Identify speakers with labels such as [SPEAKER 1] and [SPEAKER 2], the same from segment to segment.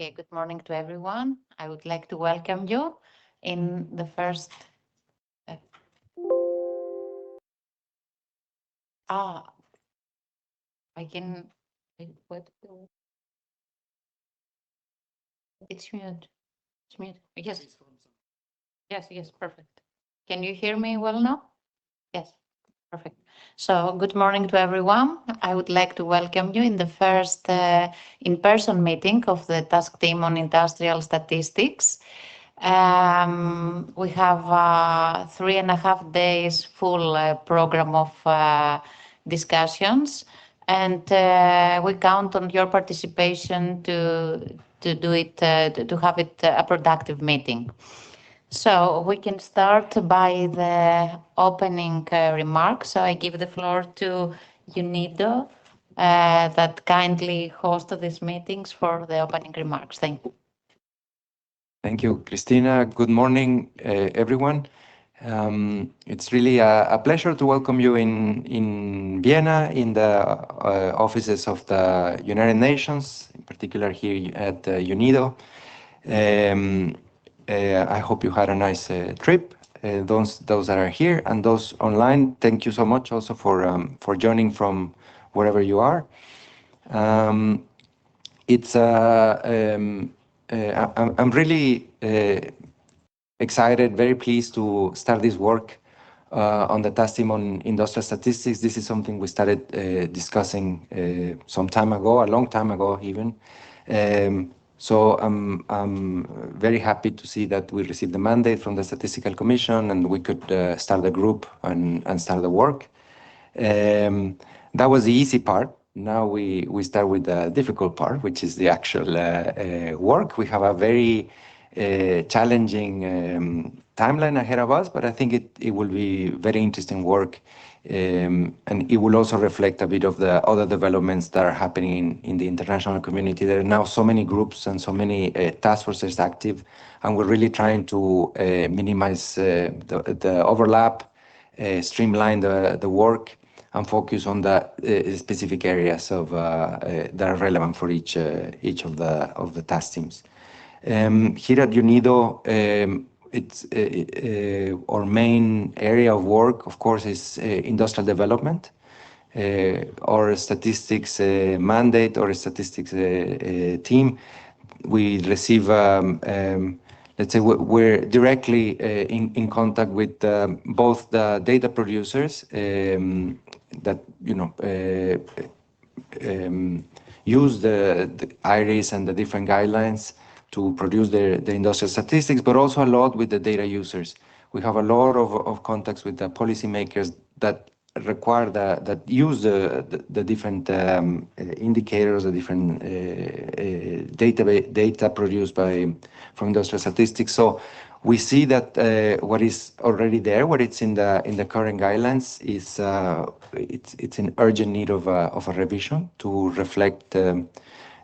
[SPEAKER 1] Okay, good morning to everyone. I would like to welcome you in the first. I can. What? It's mute. It's mute. Yes. Yes, perfect. Can you hear me well now? Yes, perfect. So, good morning to everyone. I would like to welcome you in the first in-person meeting of the task team on industrial statistics. We have 3.5 days full program of discussions, and we count on your participation to do it to have it a productive meeting. So we can start by the opening remarks. So I give the floor to UNIDO that kindly host these meetings for the opening remarks. Thank you.
[SPEAKER 2] Thank you, Christina. Good morning, everyone. It's really a pleasure to welcome you in Vienna, in the offices of the United Nations, in particular here at UNIDO. I hope you had a nice trip. Those that are here and those online, thank you so much also for joining from wherever you are. I'm really excited, very pleased to start this work on the task team on industrial statistics. This is something we started discussing some time ago, a long time ago even. So I'm very happy to see that we received the mandate from the Statistical Commission and we could start the group and start the work. That was the easy part. Now we start with the difficult part, which is the actual work. We have a very challenging timeline ahead of us, but I think it will be very interesting work, and it will also reflect a bit of the other developments that are happening in the international community. There are now so many groups and so many task forces active, and we're really trying to minimize the overlap, streamline the work, and focus on the specific areas of that are relevant for each of the task teams. Here at UNIDO, it's our main area of work, of course, is industrial development. Our statistics mandate or statistics team, we receive, let's say, we're directly in contact with both the data producers that use the IRIS and the different guidelines to produce the industrial statistics, but also a lot with the data users. We have a lot of contacts with the policymakers that require that use the different indicators, the different data produced from industrial statistics. So we see that what is already there, what it's in the current guidelines, is it's in urgent need of a revision to reflect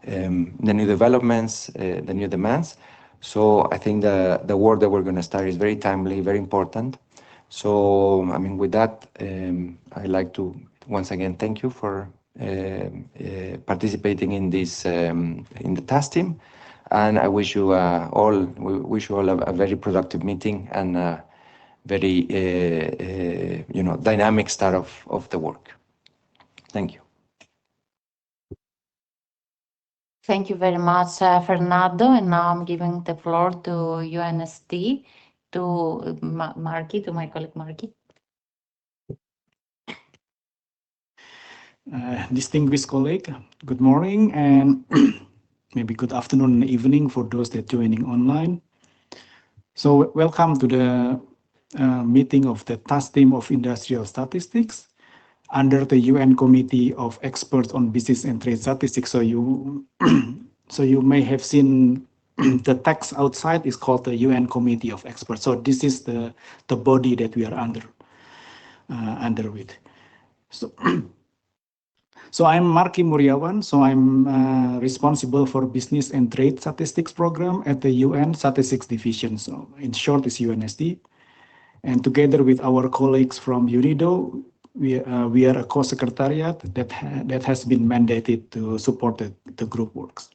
[SPEAKER 2] the new developments, the new demands. So I think the work that we're going to start is very timely, very important. So, I mean, with that, I'd like to once again thank you for participating in this in the task team, and I wish you all a very productive meeting and a very dynamic start of the work. Thank you.
[SPEAKER 1] Thank you very much, Fernando. And now I'm giving the floor to UNST, to Marky, to my colleague Marky.
[SPEAKER 3] Distinguished colleague, good morning and maybe good afternoon and evening for those that are joining online. So welcome to the meeting of the task team of industrial statistics under the UN Committee of Experts on Business and Trade Statistics. So you may have seen the text outside is called the UN Committee of Experts. So this is the body that we are under with. So I'm Marky Muriawan. So I'm responsible for Business and Trade Statistics Program at the UN Statistics Division. So in short, is UNSD. And together with our colleagues from UNIDO, we are a co-secretariat that has been mandated to support the group works.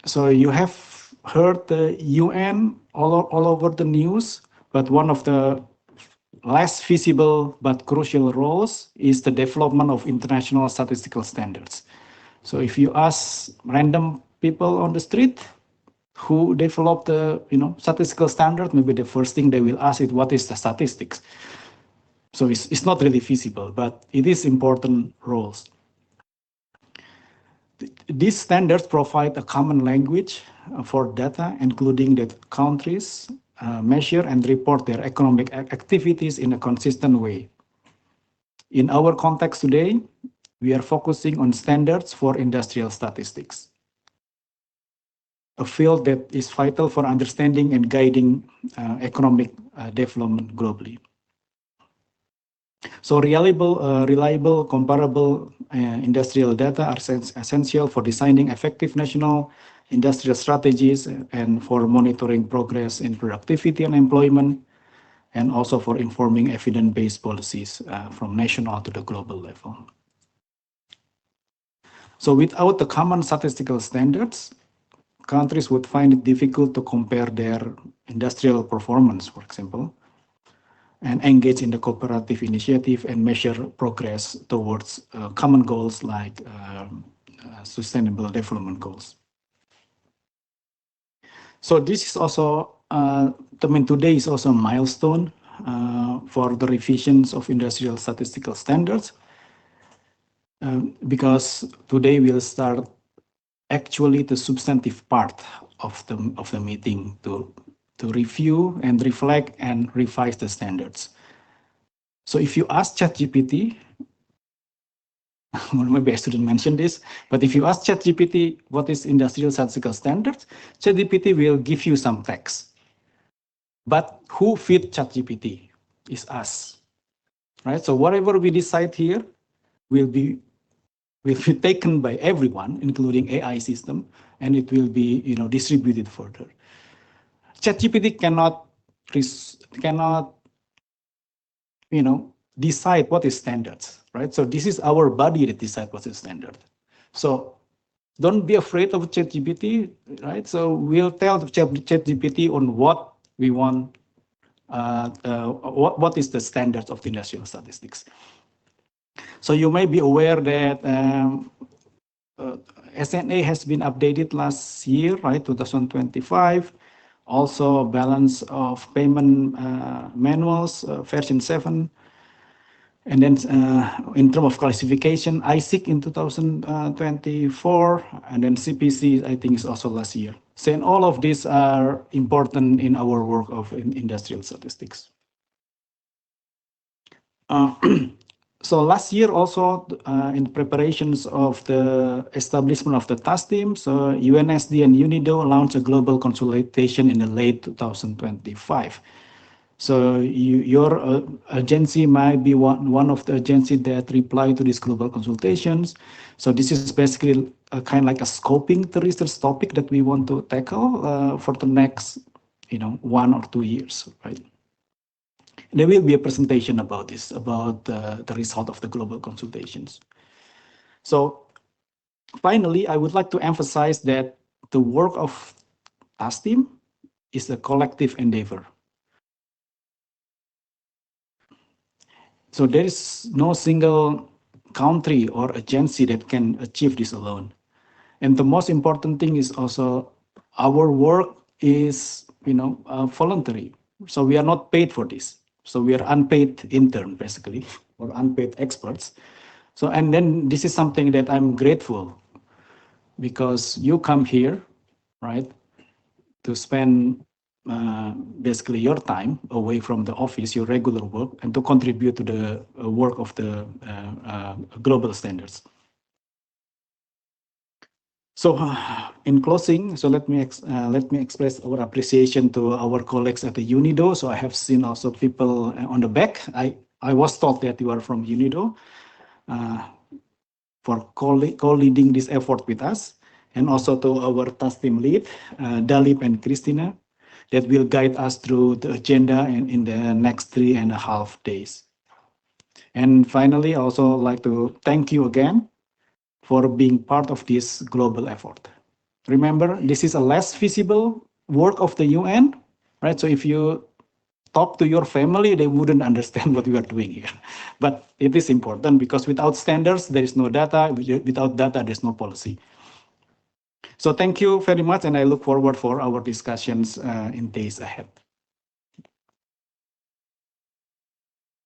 [SPEAKER 3] so you have heard the UN all over the news, but one of the less visible but crucial roles is the development of international statistical standards. So if you ask random people on the street who develop the statistical standard, maybe the first thing they will ask is what is the statistics. So it's not really visible, but it is important roles. These standards provide a common language for data, including that countries measure and report their economic activities in a consistent way. In our context today, we are focusing on standards for industrial statistics, a field that is vital for understanding and guiding economic development globally. So reliable, comparable industrial data are essential for designing effective national industrial strategies and for monitoring progress in productivity and employment, and also for informing evidence-based policies from national to the global level. So without the common statistical standards, countries would find it difficult to compare their industrial performance, for example, and engage in the cooperative initiative and measure progress towards common goals like sustainable development goals. So this is also, today is also a milestone for the revisions of industrial statistical standards, because today we'll start actually the substantive part of the meeting to review and reflect and revise the standards. So if you ask ChatGPT, or maybe I shouldn't mention this, but if you ask ChatGPT what is industrial statistical standards, ChatGPT will give you some text. But who feed ChatGPT is us, right? So whatever we decide here will be taken by everyone, including AI system, and it will be distributed further. ChatGPT cannot decide what is standards, right? So this is our body that decide what is standard. So don't be afraid of ChatGPT, right? So we'll tell ChatGPT on what we want, what is the standards of the industrial statistics. So you may be aware that SNA has been updated last year, right, 2025. Also, balance of payment manuals, version 7. And then in terms of classification, ISIC in 2024, and then CPC, I think, is also last year. So all of these are important in our work of industrial statistics. So last year also, in preparations of the establishment of the task team, so UNSD and UNIDO launched a global consultation in the late 2025. So your agency might be one of the agencies that reply to these global consultations. So this is basically a kind of like a scoping the research topic that we want to tackle for the next 1 or 2 years, right? There will be a presentation about this, about the result of the global consultations. So finally, I would like to emphasize that the work of task team is a collective endeavor. So there is no single country or agency that can achieve this alone. And the most important thing is also our work is, voluntary. So we are not paid for this. So we are unpaid intern, basically, or unpaid experts. So, and then this is something that I'm grateful, because you come here, right, to spend basically your time away from the office, your regular work, and to contribute to the work of the global standards. So in closing, so let me express our appreciation to our colleagues at the UNIDO. So I have seen also people on the back. I was told that you are from UNIDO, for co-leading this effort with us, and also to our task team lead, Dalip and Christina, that will guide us through the agenda in the next 3.5 days. And finally, I also like to thank you again for being part of this global effort. Remember, this is a less visible work of the UN, right? So if you talk to your family, they wouldn't understand what we are doing here. But it is important because without standards, there is no data. Without data, there's no policy. So thank you very much, and I look forward for our discussions in days ahead.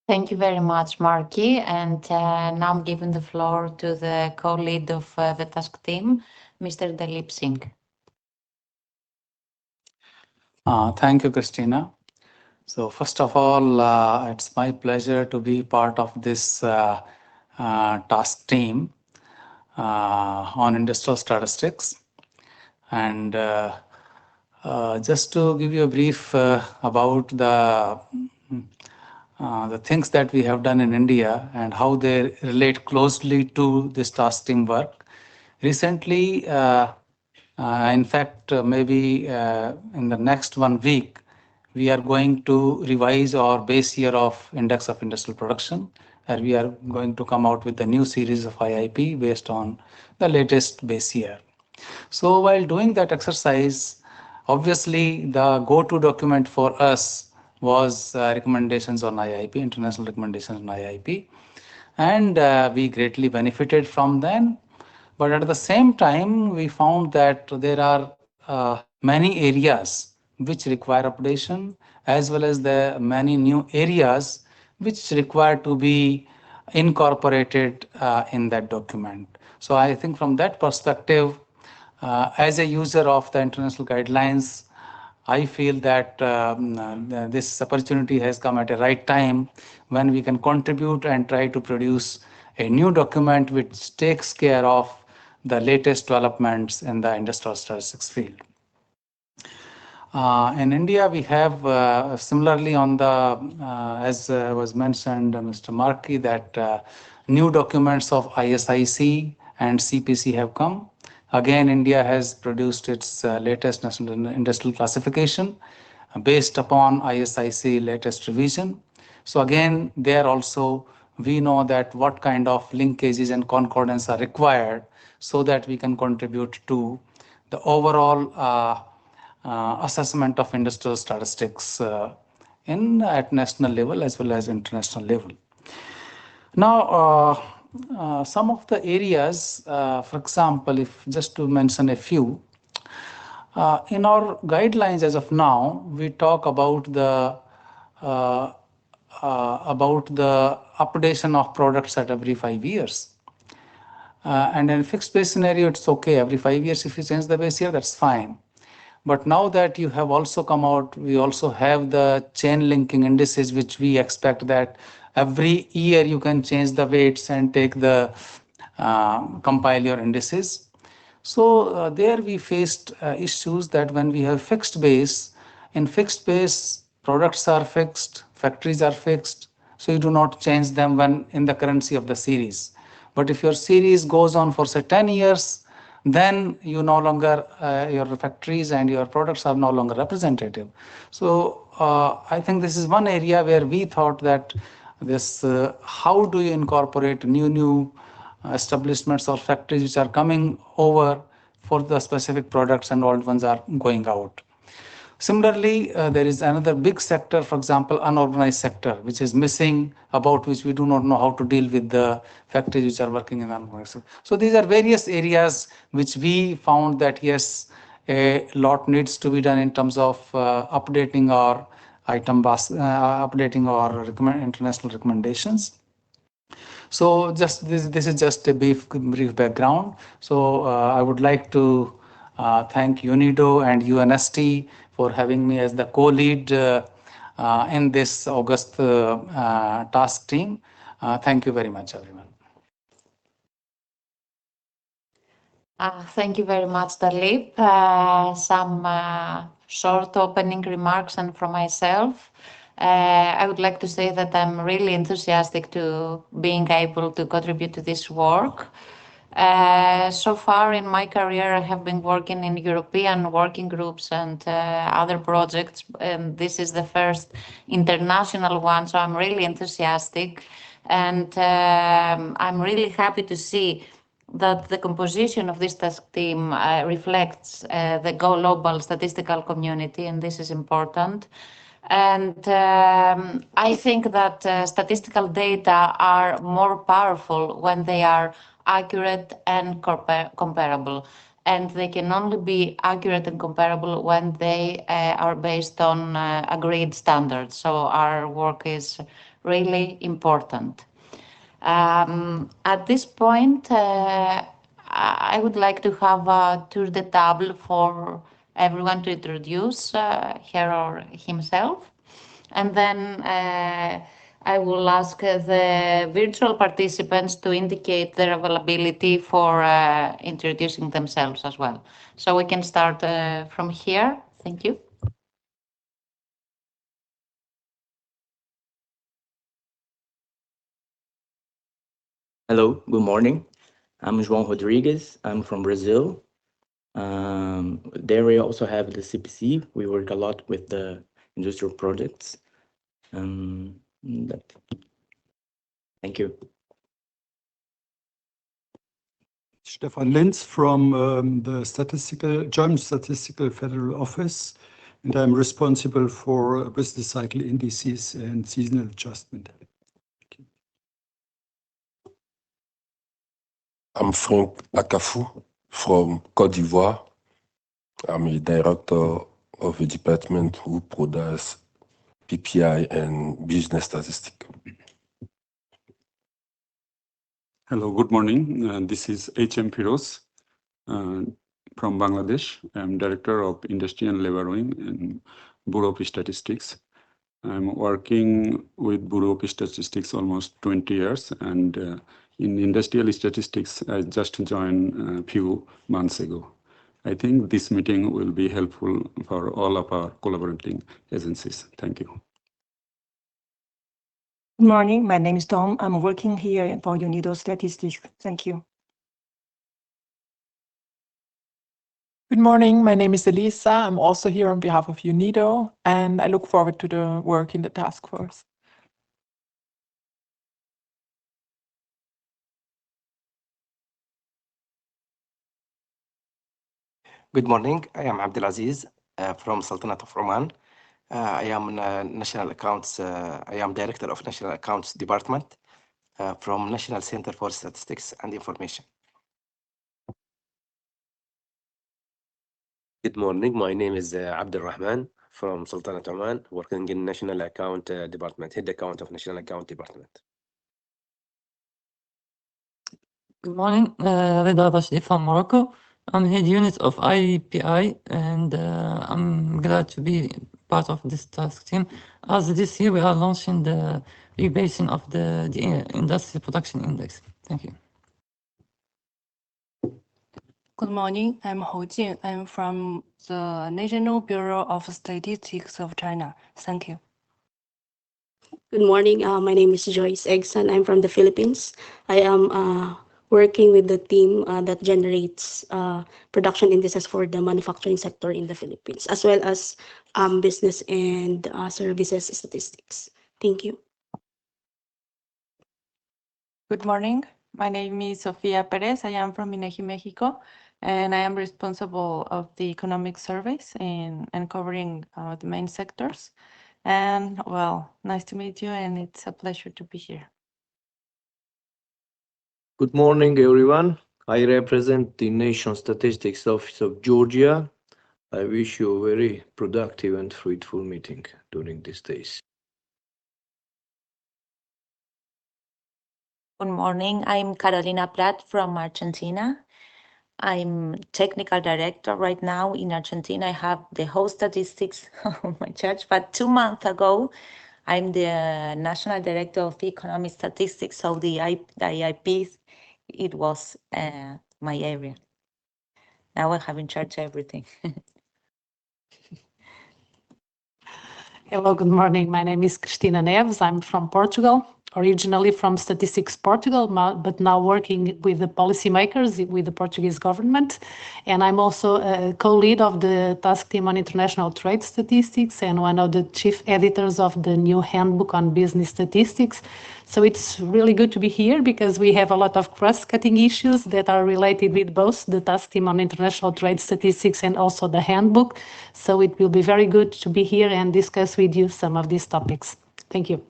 [SPEAKER 1] Thank you very much, Marky. And now I'm giving the floor to the co-lead of the task team, Mr. Dalip Singh.
[SPEAKER 4] Thank you, Christina. So first of all, it's my pleasure to be part of this task team on industrial statistics. And just to give you a brief about the things that we have done in India and how they relate closely to this task team work. Recently, in fact, maybe in the next 1 week, we are going to revise our base year of Index of Industrial Production, and we are going to come out with a new series of IIP based on the latest base year. So while doing that exercise, obviously the go-to document for us was recommendations on IIP, international recommendations on IIP, and we greatly benefited from them. But at the same time, we found that there are many areas which require updation, as well as the many new areas which require to be incorporated in that document. So I think from that perspective, as a user of the international guidelines, I feel that this opportunity has come at a right time when we can contribute and try to produce a new document which takes care of the latest developments in the industrial statistics field. In India, we have similarly on the, as was mentioned, Mr. Markey, that new documents of ISIC and CPC have come. Again, India has produced its latest national industrial classification based upon ISIC latest revision. So again, there also we know that what kind of linkages and concordance are required so that we can contribute to the overall assessment of industrial statistics at national level as well as international level. Now, some of the areas, for example, if just to mention a few, in our guidelines as of now, we talk about the updation of products at every 5 years. And in a fixed base scenario, it's okay. Every 5 years, if you change the base year, that's fine. But now that you have also come out, we also have the chain linking indices, which we expect that every year you can change the weights and take the compile your indices. So there we faced issues that when we have fixed base, in fixed base, products are fixed, factories are fixed, so you do not change them when in the currency of the series. But if your series goes on for say 10 years, then you no longer, your factories and your products are no longer representative. So I think this is one area where we thought that this, how do you incorporate new establishments or factories which are coming over for the specific products and old ones are going out. Similarly, there is another big sector, for example, unorganized sector, which is missing, about which we do not know how to deal with the factories which are working in unorganized sector. So these are various areas which we found that yes, a lot needs to be done in terms of updating our updating our international recommendations. So just this is just a brief background. So I would like to thank UNIDO and UNST for having me as the co-lead in this August task team. Thank you very much, everyone.
[SPEAKER 1] Thank you very much, Dalip. Some short opening remarks and from myself. I would like to say that I'm really enthusiastic to being able to contribute to this work. So far in my career, I have been working in European working groups and other projects, and this is the first international one, so I'm really enthusiastic. And I'm really happy to see that the composition of this task team reflects the global statistical community, and this is important. And I think that statistical data are more powerful when they are accurate and comparable. And they can only be accurate and comparable when they are based on agreed standards. So our work is really important. At this point, I would like to have a tour de table for everyone to introduce her or himself. And then I will ask the virtual participants to indicate their availability for introducing themselves as well. So we can start from here. Thank you.
[SPEAKER 5] Hello, good morning. I'm João Rodrigues. I'm from Brazil. There we also have the CPC. We work a lot with the industrial projects. Thank you.
[SPEAKER 6] Stefan Linz from the German Statistical Federal Office, and I'm responsible for business cycle indices and seasonal adjustment.
[SPEAKER 7] I'm Frank Akafou from Côte d'Ivoire. I'm a director of a department who produces PPI and business statistics.
[SPEAKER 8] Hello, good morning. This is H.M. Firoz from Bangladesh. I'm Director of Industry and Labor Wing in Bureau of Statistics. I'm working with Bureau of Statistics almost 20 years, and in industrial statistics, I just joined a few months ago. I think this meeting will be helpful for all of our collaborating agencies. Thank you.
[SPEAKER 9] Good morning, my name is Tom. I'm working here for UNIDO Statistics. Thank you.
[SPEAKER 10] Good morning, my name is Elisa. I'm also here on behalf of UNIDO, and I look forward to the work in the task force.
[SPEAKER 11] Good morning, I am Abdelaziz from Sultanate of Oman. I am National Accounts. I am Director of National Accounts Department from National Center for Statistics and Information.
[SPEAKER 12] Good morning. My name is Abdul Rahman from Sultanate Oman, working in National Account Department, Head Account of National Account Department.
[SPEAKER 13] Good morning, Reda Rashid from Morocco. I'm head unit of IPI, and I'm glad to be part of this task team. As this year, we are launching the rebasing of the Industrial Production Index. Thank you.
[SPEAKER 14] Good morning, I'm Hou Jing. I'm from the National Bureau of Statistics of China. Thank you.
[SPEAKER 15] Good morning, my name is Joyce Egson. I'm from the Philippines. I am working with the team that generates production indices for the manufacturing sector in the Philippines, as well as business and services statistics. Thank you.
[SPEAKER 16] Good morning. My name is Sofia Perez. I am from INEGI, Mexico, and I am responsible of the economic surveys and covering the main sectors. And well, nice to meet you, and it's a pleasure to be here.
[SPEAKER 17] Good morning, everyone. I represent the Nation Statistics Office of Georgia. I wish you a very productive and fruitful meeting during these days.
[SPEAKER 18] Good morning. I'm Carolina Prat from Argentina. I'm technical director right now in Argentina. I have the whole statistics of my church, but 2 months ago, I'm the national director of economic statistics. So the IIPs, it was my area. Now I have in charge everything.
[SPEAKER 19] Hello, good morning. My name is Cristina Neves. I'm from Portugal. originally from Statistics Portugal, but now working with the policymakers, with the Portuguese government. And I'm also a co-lead of the task team on international trade statistics and one of the chief editors of the new handbook on business statistics. So it's really good to be here because we have a lot of cross-cutting issues that are related with both the task team on international trade statistics and also the handbook. So it will be very good to be here and discuss with you some of these topics. Thank you.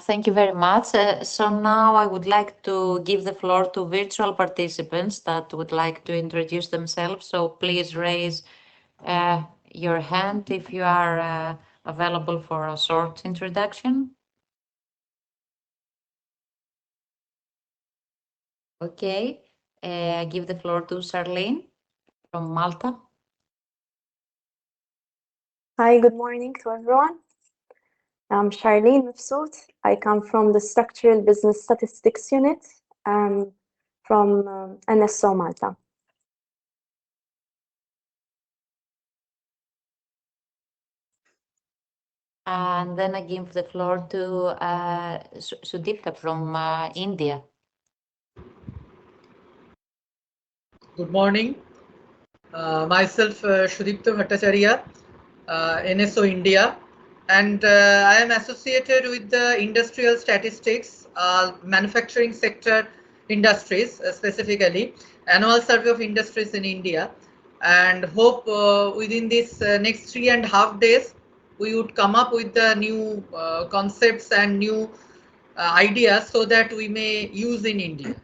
[SPEAKER 1] Thank you very much. So now I would like to give the floor to virtual participants that would like to introduce themselves. So please raise your hand if you are available for a short introduction. Okay, I give the floor to Charlene from Malta.
[SPEAKER 20] Hi, good morning to everyone. I'm Charlene Mifsud. I come from the Structural Business Statistics Unit from NSO Malta.
[SPEAKER 1] And then I give the floor to Sudipta from India.
[SPEAKER 21] Good morning. Myself, Sudipta Bhattacharya, NSO India, and I am associated with the industrial statistics, manufacturing sector industries, specifically annual survey of industries in India, and hope within this next 3.5 days we would come up with the new concepts and new ideas so that we may use in India.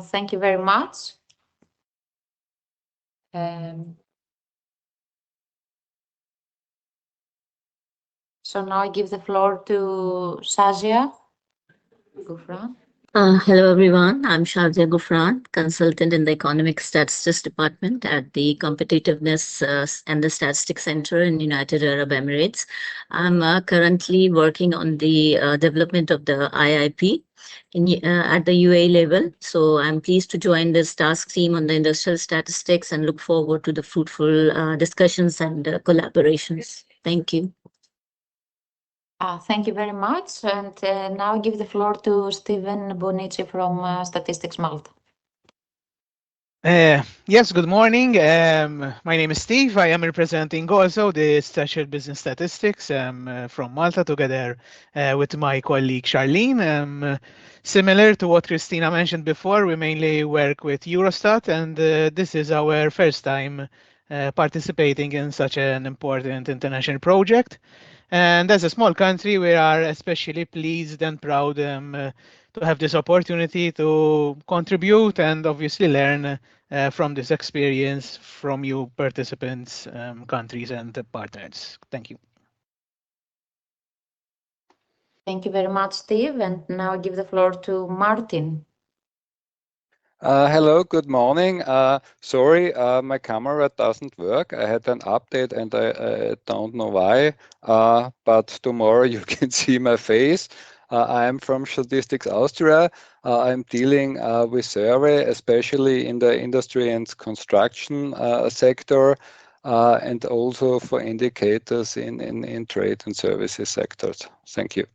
[SPEAKER 1] Thank you very much. So now I give the floor to Shazia Gufran.
[SPEAKER 22] Hello, everyone. I'm Shazia Gufran, consultant in the Economic Statistics Department at the Competitiveness and the Statistics Center in United Arab Emirates. I'm currently working on the development of the IIP at the UAE level. So I'm pleased to join this task team on the industrial statistics and look forward to the fruitful discussions and collaborations. Thank you.
[SPEAKER 1] Thank you very much. And now I give the floor to Stephen Bonici from Statistics Malta.
[SPEAKER 23] Yes, good morning. My name is Steve. I am representing also the Structured Business Statistics from Malta together with my colleague Charlene. Similar to what Christina mentioned before, we mainly work with Eurostat, and this is our first time participating in such an important international project. And as a small country, we are especially pleased and proud to have this opportunity to contribute and obviously learn from this experience from you participants, countries and partners. Thank you.
[SPEAKER 1] Thank you very much, Steve. And now I give the floor to Martin.
[SPEAKER 24] Hello, good morning. Sorry, my camera doesn't work. I had an update and I don't know why, but tomorrow you can see my face. I am from Statistics Austria. I'm dealing with survey, especially in the industry and construction sector, and also for indicators in trade and services sectors. Thank you.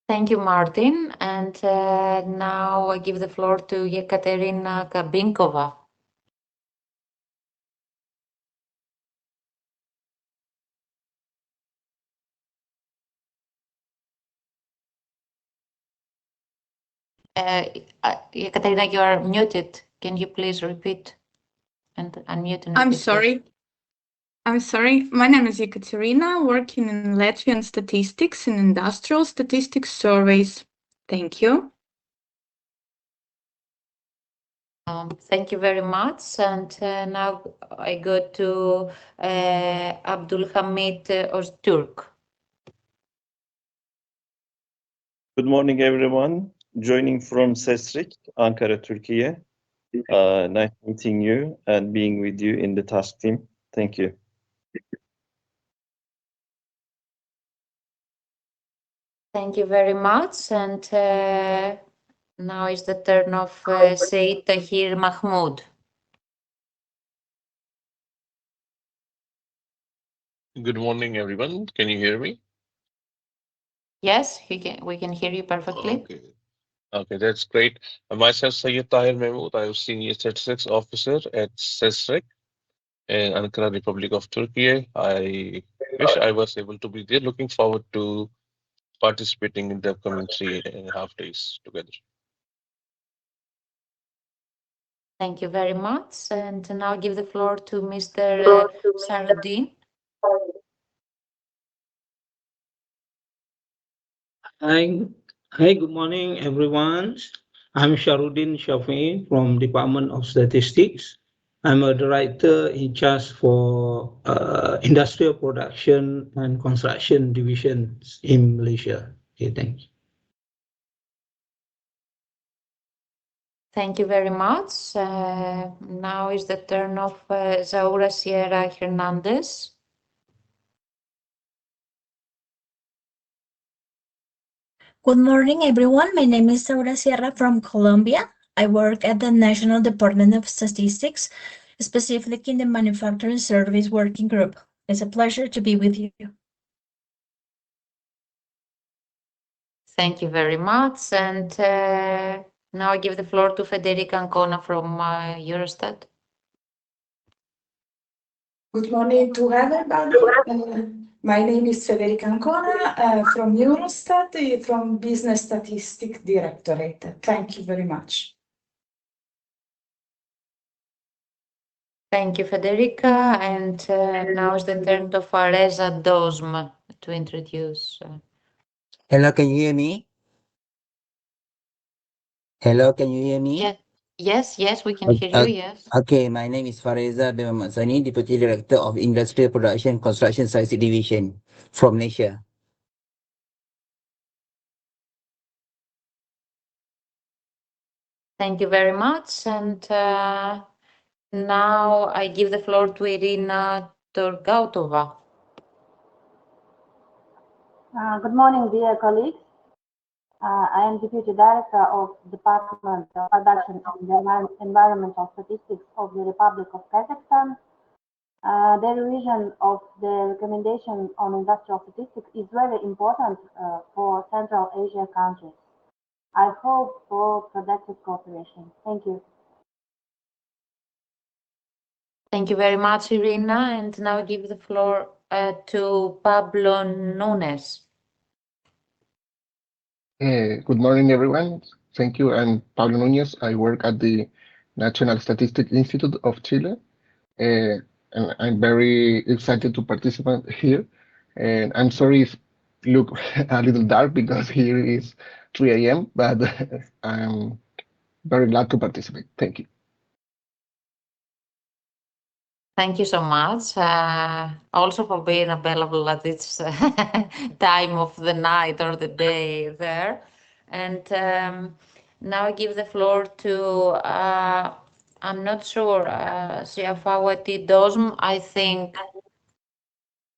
[SPEAKER 1] Thank you, Martin. And now I give the floor to Yekaterina Kabinkova. Yekaterina, you are muted. Can you please repeat and unmute?
[SPEAKER 25] I'm sorry. My name is Ekaterina, working in Latvian statistics and industrial statistics surveys. Thank you.
[SPEAKER 1] Thank you very much. And now I go to Abdul Hamid Öztürk.
[SPEAKER 26] Good morning, everyone. Joining from Sesrik, Ankara, Turkey. Nice meeting you and being with you in the task team. Thank you.
[SPEAKER 1] Thank you very much. And now is the turn of Said Tahir Mahmoud.
[SPEAKER 2] Good morning, everyone. Can you hear me?
[SPEAKER 1] Yes, we can hear you perfectly.
[SPEAKER 2] Okay. Okay, that's great. Myself, Sayyid Tahir Mahmood. I am Senior Statistics Officer at SESREC in Ankara, Republic of Turkey. I wish I was able to be there. Looking forward to participating in the upcoming 3.5 days together.
[SPEAKER 1] Thank you very much. And now give the floor to Mr. Saruddin.
[SPEAKER 3] Hi, good morning, everyone. I'm Sharuddin Shafi from Department of Statistics. I'm a director in charge for industrial production and construction divisions in Malaysia. Okay, thanks.
[SPEAKER 1] Thank you very much. Now is the turn of Zaura Sierra Hernandez.
[SPEAKER 4] Good morning, everyone. My name is Saura Sierra from Colombia. I work at the National Department of Statistics, specifically in the Manufacturing Service Working Group. It's a pleasure to be with you.
[SPEAKER 1] Thank you very much. And now I give the floor to Federica Ancona from Eurostat.
[SPEAKER 5] Good morning to everybody. My name is Federica Ancona from Eurostat, from Business Statistics Directorate. Thank you very much.
[SPEAKER 1] Thank you, Federica. And now is the turn of Areza Dosm to introduce.
[SPEAKER 6] Hello, can you hear me? Hello, can you hear me?
[SPEAKER 1] Yes, we can hear you, yes.
[SPEAKER 6] Okay, my name is Fareza Bemansani, Deputy Director of Industrial Production Construction Science Division from Malaysia.
[SPEAKER 1] Thank you very much. And now I give the floor to Irina Torgautova.
[SPEAKER 7] Good morning, dear colleagues. I am Deputy Director of Department of Production and Environmental Statistics of the Republic of Kazakhstan. The revision of the recommendation on industrial statistics is very important for Central Asia countries. I hope for productive cooperation. Thank you.
[SPEAKER 1] Thank you very much, Irina. And now I give the floor to Pablo Nunes.
[SPEAKER 27] Good morning, everyone. Thank you. I'm Pablo Núñez. I work at the National Statistics Institute of Chile. And I'm very excited to participate here. And I'm sorry if it look a little dark because here is 3 a.m., but I'm very glad to participate. Thank you.
[SPEAKER 1] Thank you so much. Also for being available at this time of the night or the day there. And now I give the floor to, I'm not sure, Siafawati Dosm, I think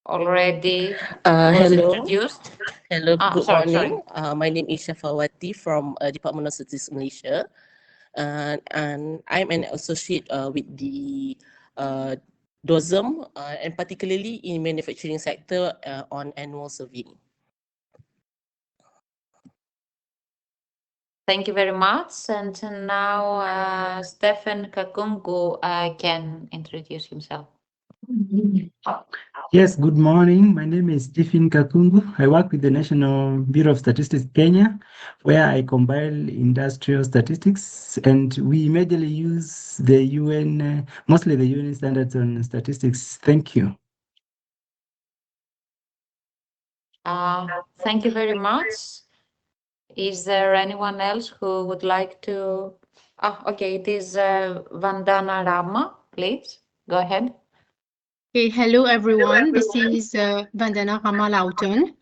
[SPEAKER 1] already was
[SPEAKER 28] Hello.
[SPEAKER 1] introduced.
[SPEAKER 28] Hello, good
[SPEAKER 1] Sorry.
[SPEAKER 28] morning. My name is Shafawati from Department of Statistics Malaysia. And I'm an associate with the DOSM, and particularly in manufacturing sector on annual surveying.
[SPEAKER 1] Thank you very much. And now Stefan Kakungu can introduce himself.
[SPEAKER 29] Yes, good morning. My name is Stephen Kakungu. I work with the National Bureau of Statistics Kenya, where I compile industrial statistics, and we majorly use the UN, mostly the UN standards on statistics. Thank you.
[SPEAKER 1] Thank you very much. Is there anyone else who would like to? Okay, it is Vandana Rama. Please go ahead.
[SPEAKER 30] Okay, hello everyone. This is Vandana Ramalautan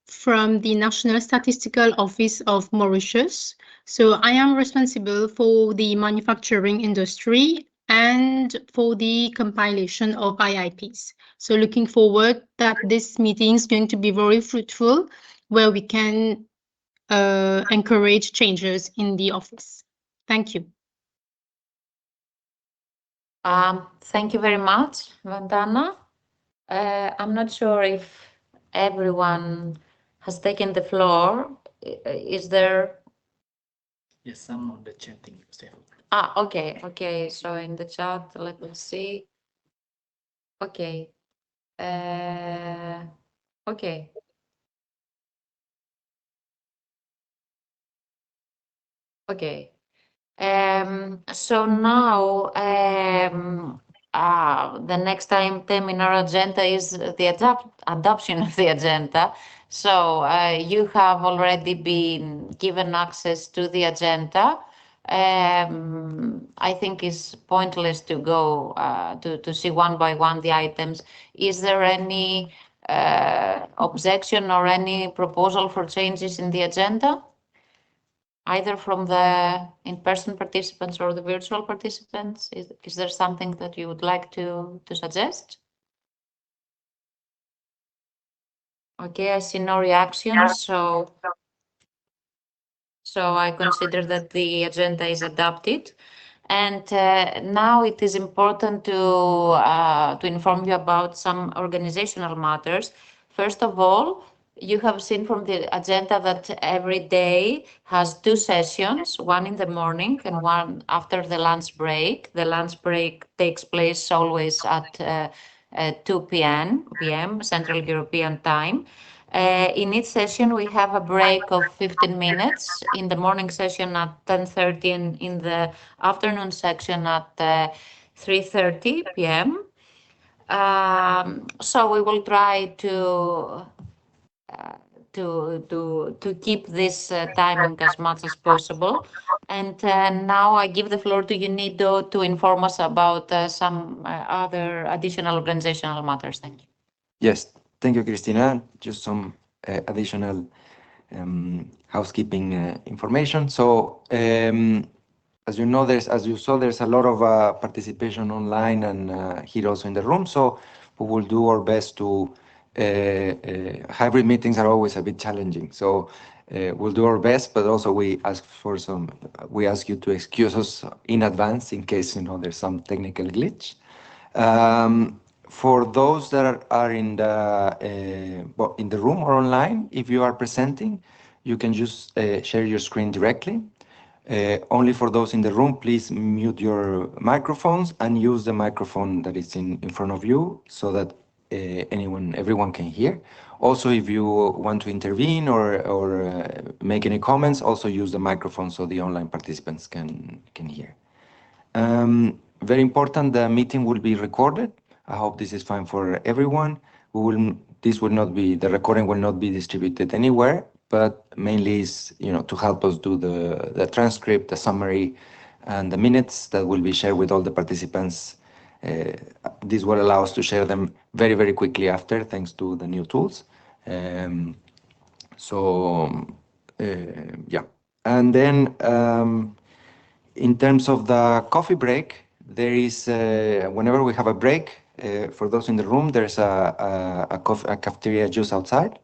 [SPEAKER 30] from the National Statistical Office of Mauritius. So I am responsible for the manufacturing industry and for the compilation of IIPs. So looking forward that this meeting is going to be very fruitful, where we can encourage changes in the office. Thank you.
[SPEAKER 1] Thank you very much, Vandana. I'm not sure if everyone has taken the floor. Is there?
[SPEAKER 8] Yes, some on the chatting, Stefan.
[SPEAKER 1] Okay, okay. So in the chat, let me see. Okay. Okay. Okay. So now the next item in our agenda is the adoption of the agenda. So you have already been given access to the agenda. I think it's pointless to go to see one by one the items. Is there any objection or any proposal for changes in the agenda? Either from the in-person participants or the virtual participants? Is there something that you would like to suggest? Okay, I see no reactions, so I consider that the agenda is adopted. And now it is important to inform you about some organizational matters. First of all, you have seen from the agenda that every day has 2 sessions, one in the morning and one after the lunch break. The lunch break takes place always at 2 p.m. Central European Time. In each session, we have a break of 15 minutes. In the morning session at 10:30 and in the afternoon section at 3:30 p.m. So we will try to keep this timing as much as possible. And now I give the floor to you, Nido, to inform us about some other additional organizational matters. Thank you.
[SPEAKER 9] Yes, thank you, Christina. Just some additional housekeeping information. So, as you know, as you saw, there's a lot of participation online and here also in the room. So we will do our best to. Hybrid meetings are always a bit challenging. So we'll do our best, but also we ask you to excuse us in advance in case there's some technical glitch. For those that are in the room or online, if you are presenting, you can just share your screen directly. Only for those in the room, please mute your microphones and use the microphone that is in front of you so that everyone can hear. Also, if you want to intervene or make any comments, also use the microphone so the online participants can hear. Very important, the meeting will be recorded. I hope this is fine for everyone. The recording will not be distributed anywhere, but mainly is to help us do the transcript, the summary, and the minutes that will be shared with all the participants. This will allow us to share them very, very quickly after, thanks to the new tools. Yeah. And then in terms of the coffee break, there is, whenever we have a break, for those in the room, there's a cafeteria just outside.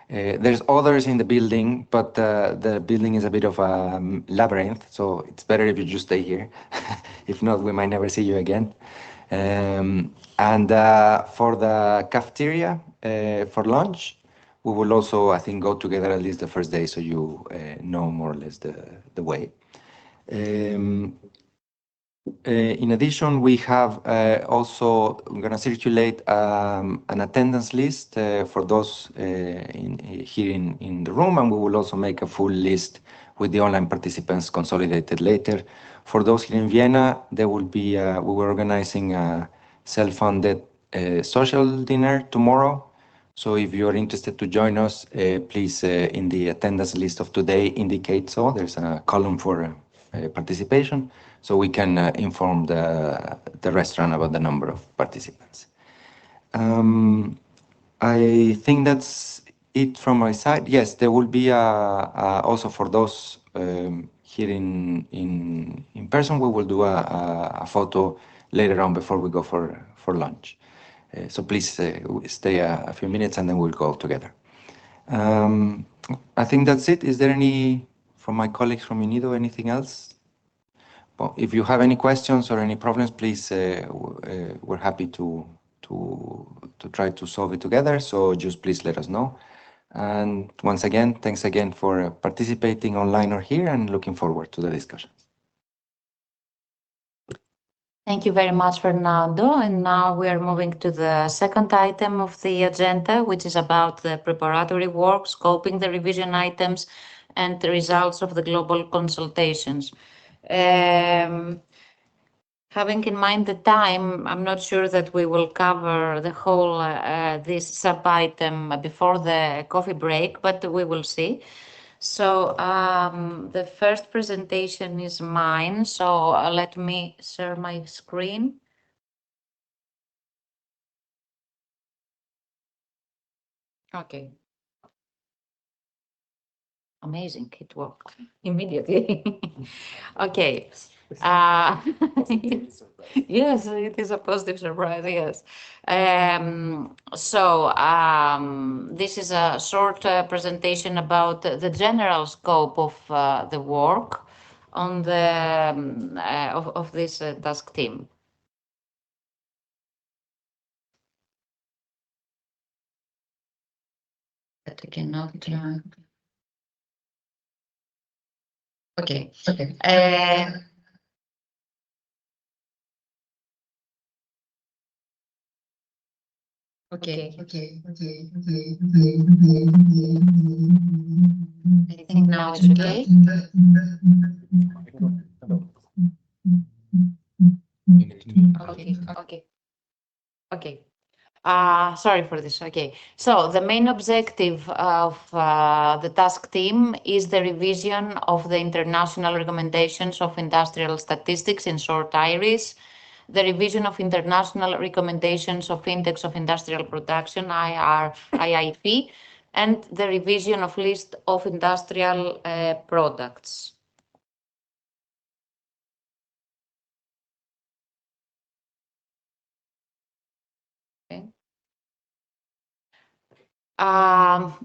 [SPEAKER 9] There's others in the building, but the building is a bit of a labyrinth, so it's better if you just stay here. If not, we might never see you again. And for the cafeteria, for lunch, we will also, I think, go together at least the first day, so you know more or less the way. In addition, we have also, I'm going to circulate an attendance list for those here in the room, and we will also make a full list with the online participants consolidated later. For those here in Vienna, there will be, we were organizing a self-funded social dinner tomorrow. So if you're interested to join us, please, in the attendance list of today, indicate so. There's a column for participation, so we can inform the restaurant about the number of participants. I think that's it from my side. Yes, there will be also for those here in person, we will do a photo later on before we go for lunch. So please stay a few minutes and then we'll go together. I think that's it. Is there any, from my colleagues from UNIDO, anything else? Well, if you have any questions or any problems, please, we're happy to to try to solve it together. So just please let us know. And once again, thanks again for participating online or here, and looking forward to the discussion.
[SPEAKER 1] Thank you very much, Fernando. And now we are moving to the second item of the agenda, which is about the preparatory work, scoping the revision items, and the results of the global consultations. Having in mind the time, I'm not sure that we will cover the whole this sub-item before the coffee break, but we will see. So the first presentation is mine. So let me share my screen. Okay. Amazing, it worked immediately. Okay. Yes, it is a positive surprise, yes. This is a short presentation about the general scope of the work on the of this task team. But I cannot. Okay. Okay. Okay. I think now it's okay. Okay. Okay. Sorry for this. Okay. So the main objective of the task team is the revision of the international recommendations of industrial statistics, in short IRIS, the revision of international recommendations of Index of Industrial Production, IIP, and the revision of list of industrial products. Okay.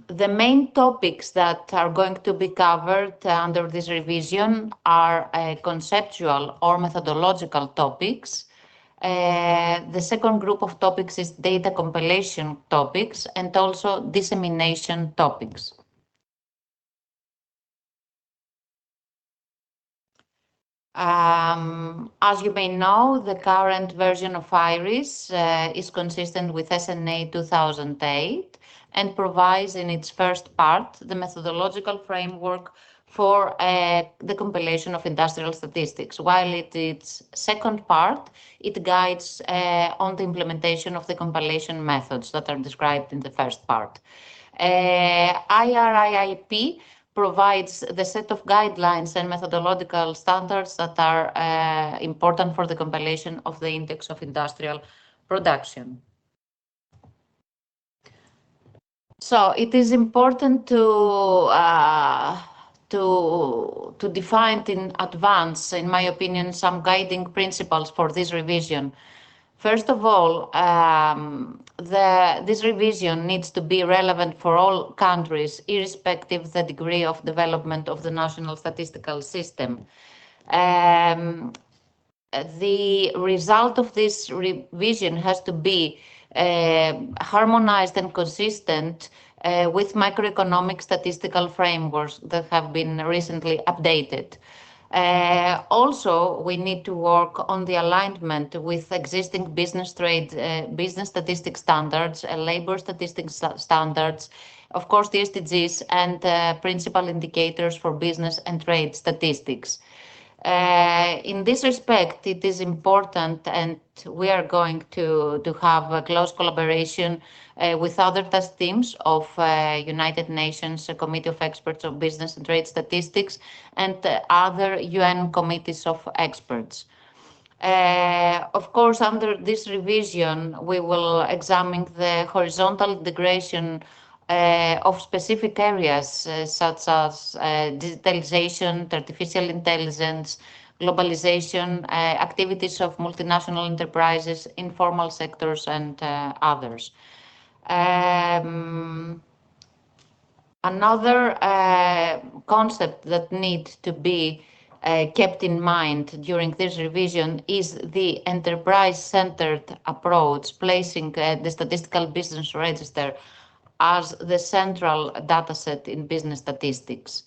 [SPEAKER 1] The main topics that are going to be covered under this revision are conceptual or methodological topics. The second group of topics is data compilation topics and also dissemination topics. As you may know, the current version of IRIS is consistent with SNA 2008 and provides in its first part the methodological framework for the compilation of industrial statistics, while its second part, it guides on the implementation of the compilation methods that are described in the first part. IRIP provides the set of guidelines and methodological standards that are important for the compilation of the Index of Industrial Production. So it is important to define in advance, in my opinion, some guiding principles for this revision. First of all, this revision needs to be relevant for all countries, irrespective of the degree of development of the national statistical system. The result of this revision has to be harmonized and consistent with macroeconomic statistical frameworks that have been recently updated. Also, we need to work on the alignment with existing business statistics standards, labor statistics standards, of course, the SDGs and principal indicators for business and trade statistics. In this respect, it is important, and we are going to have a close collaboration with other task teams of United Nations Committee of Experts of Business and Trade Statistics and other UN committees of experts. Of course, under this revision, we will examine the horizontal integration of specific areas such as digitalization, artificial intelligence, globalization, activities of multinational enterprises, informal sectors, and others. Another concept that needs to be kept in mind during this revision is the enterprise-centered approach, placing the statistical business register as the central dataset in business statistics.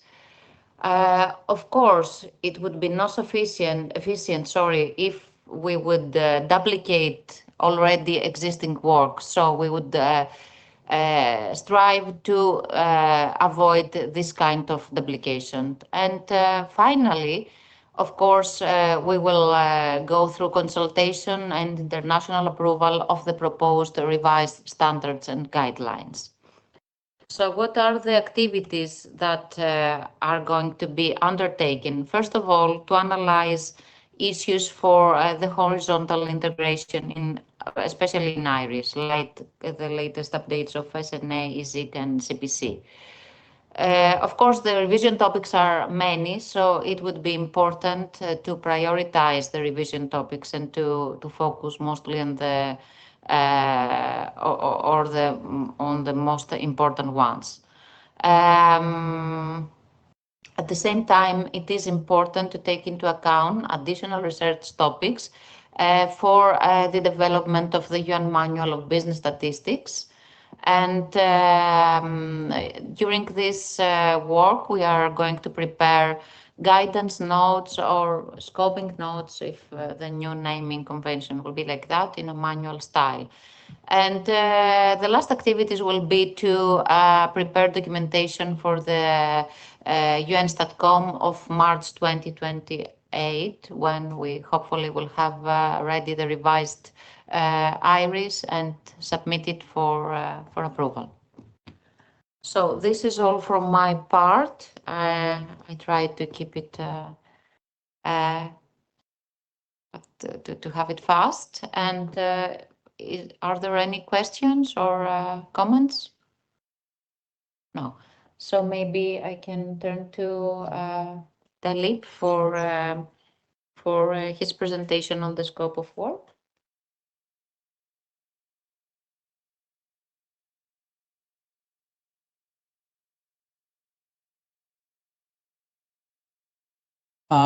[SPEAKER 1] Of course, it would be not efficient, if we would duplicate already existing work. So we would strive to avoid this kind of duplication. And finally, of course, we will go through consultation and international approval of the proposed revised standards and guidelines. So what are the activities that are going to be undertaken? First of all, to analyze issues for the horizontal integration, especially in IRIS, like the latest updates of SNA, EZIC, and CPC. Of course, the revision topics are many, so it would be important to prioritize the revision topics and to focus mostly on the on the most important ones. At the same time, it is important to take into account additional research topics for the development of the UN Manual of Business Statistics. And during this work, we are going to prepare guidance notes or scoping notes, if the new naming convention will be like that, in a manual style. And the last activities will be to prepare documentation for the UN StatCom of March 2028, when we hopefully will have ready the revised IRIS and submit it for approval. So this is all from my part. I try to keep it to have it fast. And are there any questions or comments? No. So maybe I can turn to Dalip for his presentation on the scope of work.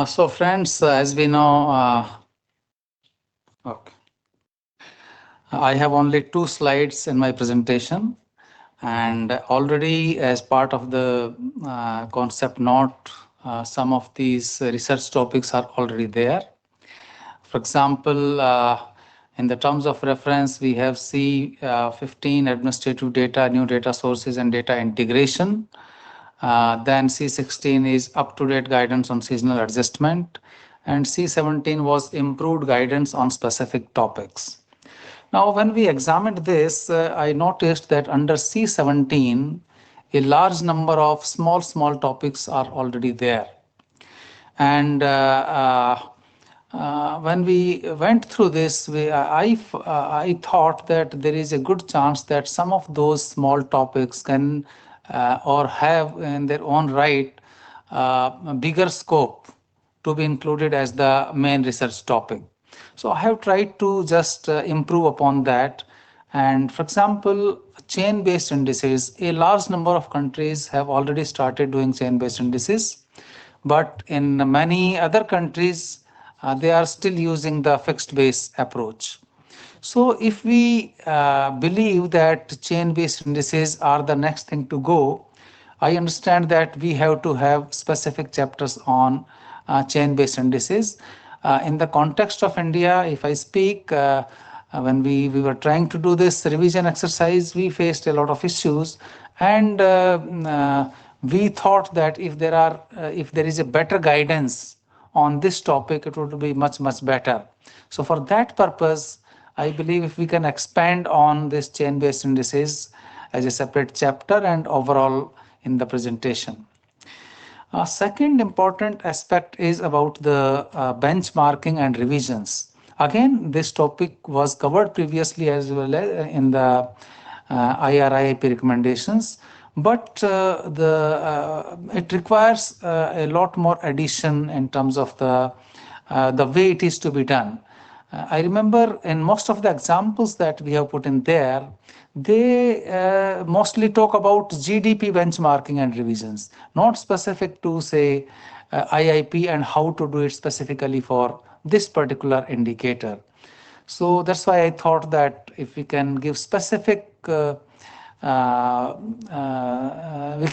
[SPEAKER 10] So friends, as we know, okay, I have only 2 slides in my presentation, and already as part of the concept note, some of these research topics are already there. For example, in the terms of reference, we have C15 administrative data, new data sources and data integration. Then C16 is up-to-date guidance on seasonal adjustment, and C17 was improved guidance on specific topics. Now, when we examined this, I noticed that under C17, a large number of small topics are already there. And when we went through this, I thought that there is a good chance that some of those small topics can or have in their own right a bigger scope to be included as the main research topic. So I have tried to just improve upon that. And for example, chain-based indices, a large number of countries have already started doing chain-based indices. But in many other countries, they are still using the fixed base approach. So if we believe that chain-based indices are the next thing to go, I understand that we have to have specific chapters on chain-based indices. In the context of India, if I speak, when we were trying to do this revision exercise, we faced a lot of issues, and we thought that if there is a better guidance on this topic, it would be much better. So for that purpose, I believe if we can expand on this chain-based indices as a separate chapter and overall in the presentation. Second important aspect is about the benchmarking and revisions. Again, this topic was covered previously as well in the IRIP recommendations, but it requires a lot more addition in terms of the way it is to be done. I remember in most of the examples that we have put in there, they mostly talk about GDP benchmarking and revisions, not specific to say IIP and how to do it specifically for this particular indicator. So that's why I thought that if we can give specific, we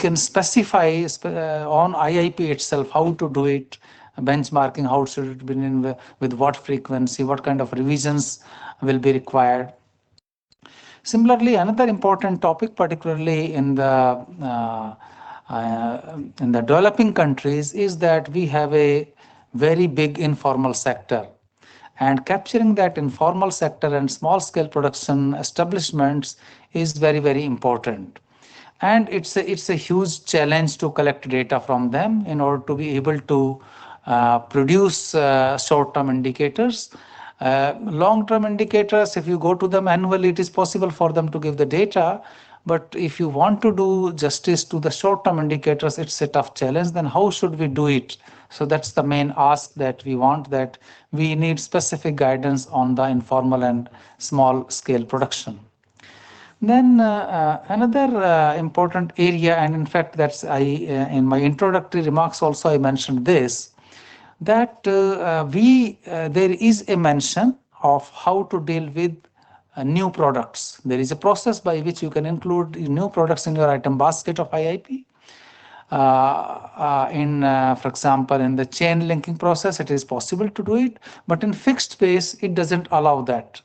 [SPEAKER 10] can specify on IIP itself how to do it, benchmarking, how should it be in with what frequency, what kind of revisions will be required. Similarly, another important topic, particularly in the developing countries, is that we have a very big informal sector. And capturing that informal sector and small scale production establishments is very, very important. And it's a huge challenge to collect data from them in order to be able to produce short-term indicators. Long-term indicators, if you go to them annually, it is possible for them to give the data. But if you want to do justice to the short-term indicators, it's a tough challenge. Then how should we do it? So that's the main ask that we want, that we need specific guidance on the informal and small scale production. Then another important area, and in fact that's in my introductory remarks also I mentioned this, that there is a mention of how to deal with new products. There is a process by which you can include new products in your item basket of IIP. For example, in the chain linking process, it is possible to do it, but in fixed base, it doesn't allow that.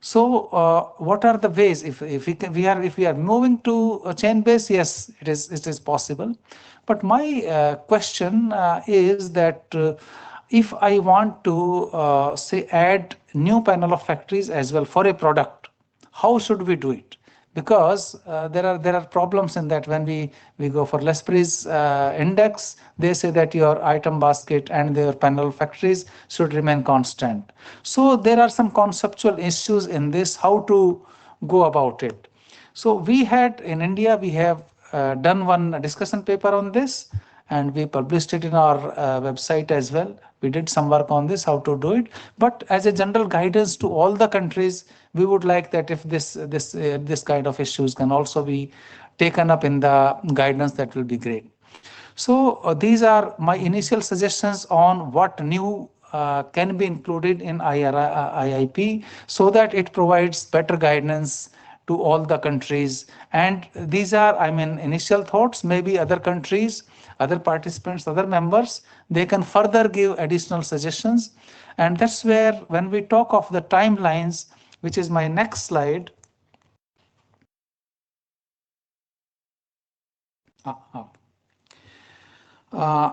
[SPEAKER 10] So, what are the ways? If we are moving to a chain base, yes, it is possible. But my question is that if I want to say add new panel of factories as well for a product, how should we do it? Because there are problems in that when we go for L'Esprit's index, they say that your item basket and their panel factories should remain constant. So there are some conceptual issues in this, how to go about it. So we had in India, we have done one discussion paper on this, and we published it in our website as well. We did some work on this, how to do it. But as a general guidance to all the countries, we would like that if this kind of issues can also be taken up in the guidance, that will be great. So these are my initial suggestions on what new can be included in IIP so that it provides better guidance to all the countries. And these are, I mean, initial thoughts. Maybe other countries, other participants, other members, they can further give additional suggestions. And that's where when we talk of the timelines, which is my next slide.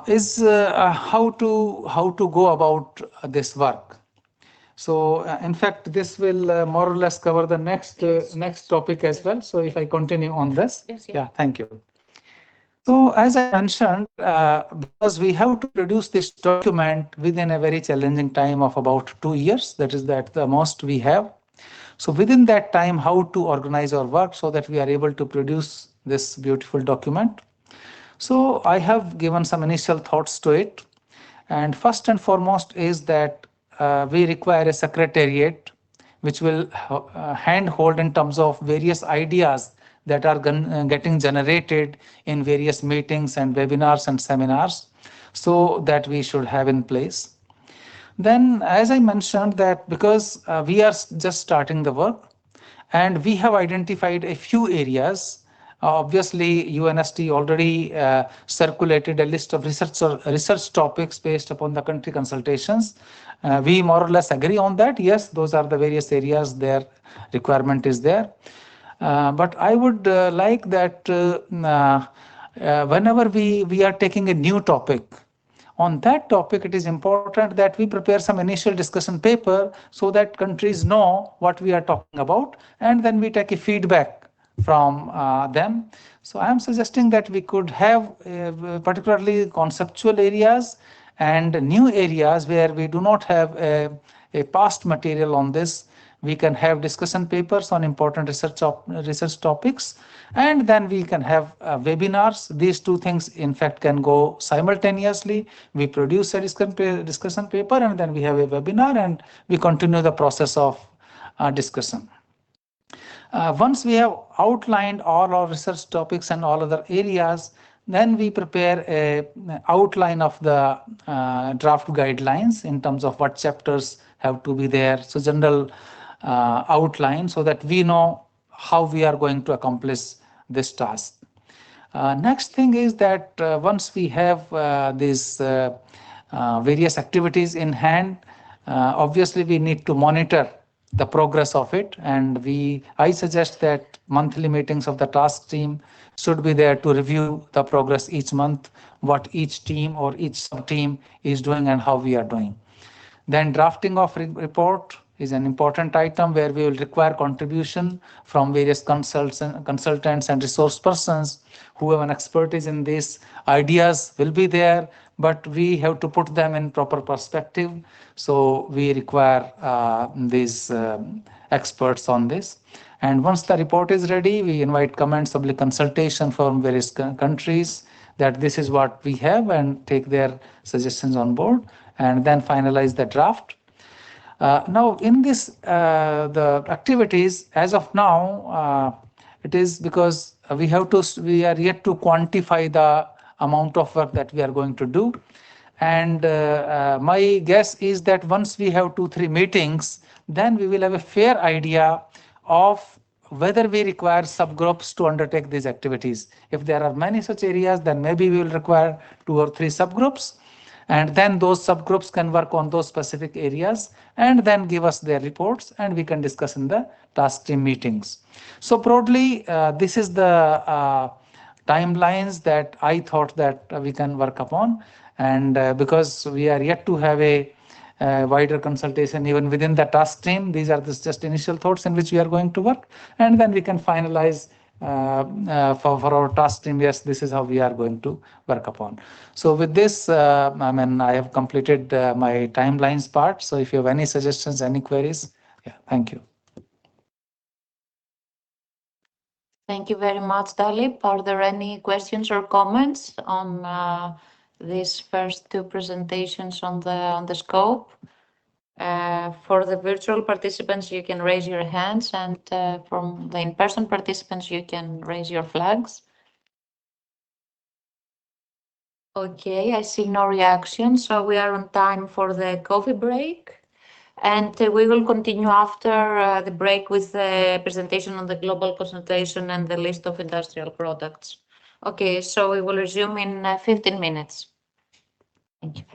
[SPEAKER 10] Is how to go about this work. So in fact, this will more or less cover the next topic as well. So if I continue on this, yeah, thank you. So as I mentioned, because we have to produce this document within a very challenging time of about 2 years, that is the most we have. So within that time, how to organize our work so that we are able to produce this beautiful document. So I have given some initial thoughts to it. And first and foremost is that we require a secretariat which will handhold in terms of various ideas that are getting generated in various meetings and webinars and seminars, so that we should have in place. Then, as I mentioned, that because we are just starting the work and we have identified a few areas. Obviously, UNST already circulated a list of research topics based upon the country consultations. We more or less agree on that. Yes, those are the various areas their requirement is there. But I would like that whenever we are taking a new topic, on that topic, it is important that we prepare some initial discussion paper so that countries know what we are talking about, and then we take a feedback from them. So I am suggesting that we could have particularly conceptual areas and new areas where we do not have a past material on this. We can have discussion papers on important research topics, and then we can have webinars. These two things, in fact, can go simultaneously. We produce a discussion paper, and then we have a webinar, and we continue the process of discussion. Once we have outlined all our research topics and all other areas, then we prepare an outline of the draft guidelines in terms of what chapters have to be there. So general outline, so that we know how we are going to accomplish this task. Next thing is that once we have these various activities in hand, obviously we need to monitor the progress of it, and I suggest that monthly meetings of the task team should be there to review the progress each month, what each team or each sub-team is doing and how we are doing. Then drafting of report is an important item where we will require contribution from various consultants and resource persons who have an expertise in these. Ideas will be there, but we have to put them in proper perspective. So we require these experts on this. And once the report is ready, we invite comments, public consultation from various countries, that this is what we have, and take their suggestions on board, and then finalize the draft. Now, in this, the activities, as of now, it is because we are yet to quantify the amount of work that we are going to do. And my guess is that once we have 2-3 meetings, then we will have a fair idea of whether we require subgroups to undertake these activities. If there are many such areas, then maybe we will require 2 or 3 subgroups. And then those subgroups can work on those specific areas and then give us their reports, and we can discuss in the task team meetings. So broadly, this is the timelines that I thought that we can work upon. And because we are yet to have a wider consultation even within the task team, these are just initial thoughts in which we are going to work, and then we can finalize for our task team. Yes, this is how we are going to work upon. So with this, I have completed my timelines part. So if you have any suggestions, any queries, yeah, thank you.
[SPEAKER 1] Thank you very much, Dalip. Are there any questions or comments on these first 2 presentations on the scope? For the virtual participants, you can raise your hands, and from the in-person participants, you can raise your flags. Okay, I see no reaction, so we are on time for the coffee break. And we will continue after the break with the presentation on the global concentration and the list of industrial products. Okay, so we will resume in 15 minutes. Thank you.